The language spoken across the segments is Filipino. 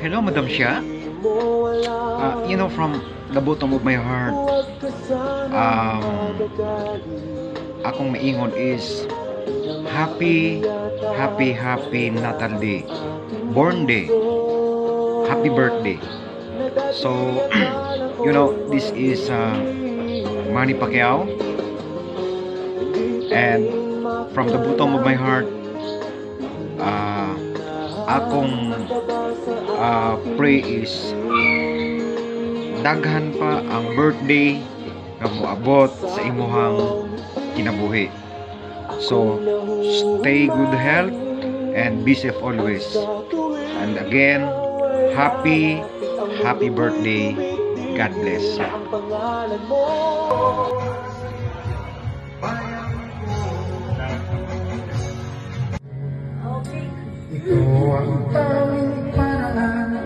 Hello, Madam Shia. From the bottom of my heart, akong maingon is happy Natal Day, born day, happy birthday. So, this is Manny Pacquiao, and from the bottom of my heart, akong pray is daghan pa ang birthday nga moabot sa imuhang kinabuhi. So stay good health and be safe always. And again, happy birthday. God bless. Ito ang tanging paraan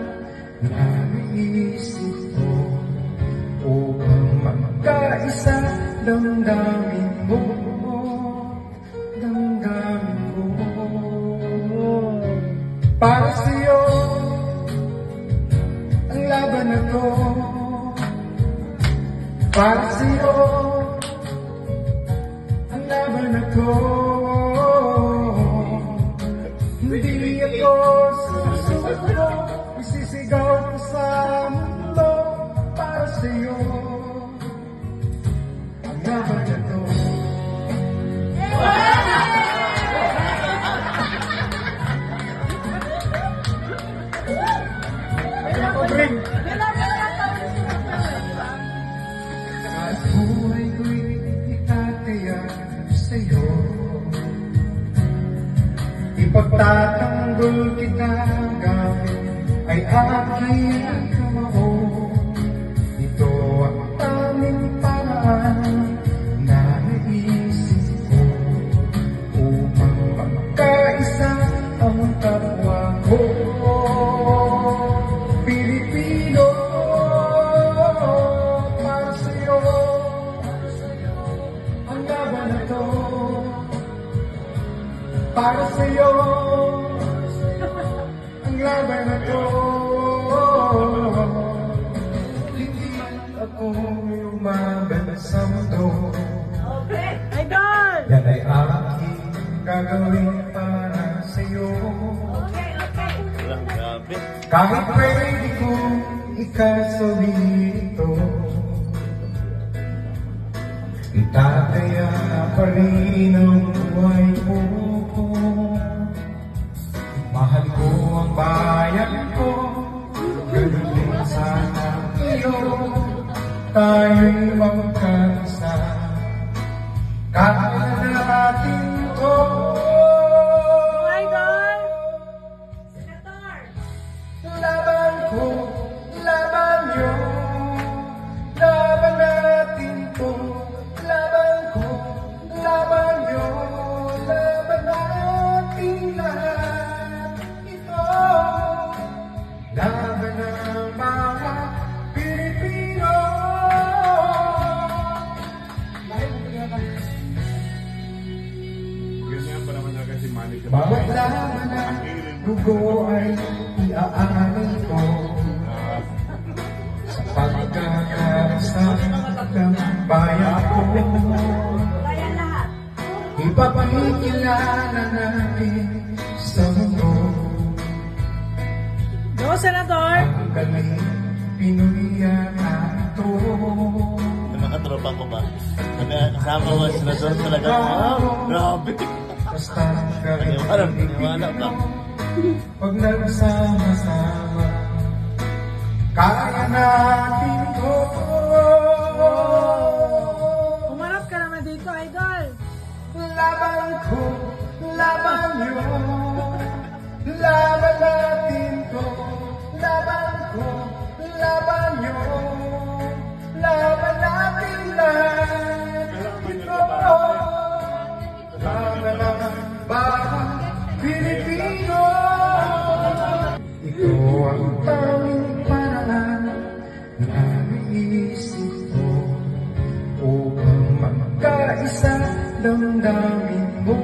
na naisip ko upang magkaisa damdamin mo, para sa'yo ang laban na to, para sa'yo ang laban na to. Hindi ako susuko, isisigaw ko sa mundo para sa'yo ang laban na to. At buhay ko'y itataya sa'yo, ipagtatanggol kita gamit ay aking kamao. Ito ang tanging paraan na naisip ko upang magkaisa ang kapwa ko. Pilipino, para sa'yo ang laban na to, para sa'yo ang laban na to. Hindi ako lumaban sa mundo, Idol! yan ay aking gagawin para sa'yo. Kahit pwede kong ikasabi ito, itataya pa rin ang buhay mo. Mahal ko ang bayan ko, ganun din sana iyo, tayo'y magkaisa. Kaya natin to. Idol! Senator! Laban ko, laban nyo, laban natin to. Laban ko, laban nyo, laban natin lahat ito. Laban ng mga Pilipino. Bawat laban na dugo ay iaamin ko sa pagkakaroon ng bayan ko. Bayan lahat! Ipapakikilala natin sa mundo Go, Senator! ang galing Pinoy na ito. Mga tropa ko ba? Kasama mo sila doon talaga. Grabe! Basta Paniwala ka. pag nagsama-sama, kaya natin to. Umarap ka naman dito, Idol! Laban ko, laban nyo, laban natin to. Laban ko, laban nyo, laban natin lahat ito. Laban ng bawat Pilipino. Ito ang tanging paraan na naisip ko upang magkaisa damdamin mo,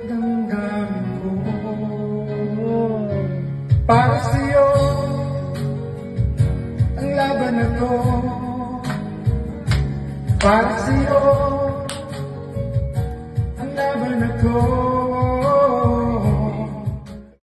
damdamin ko. Para sa'yo ang laban na to. Para sa'yo ang laban na to.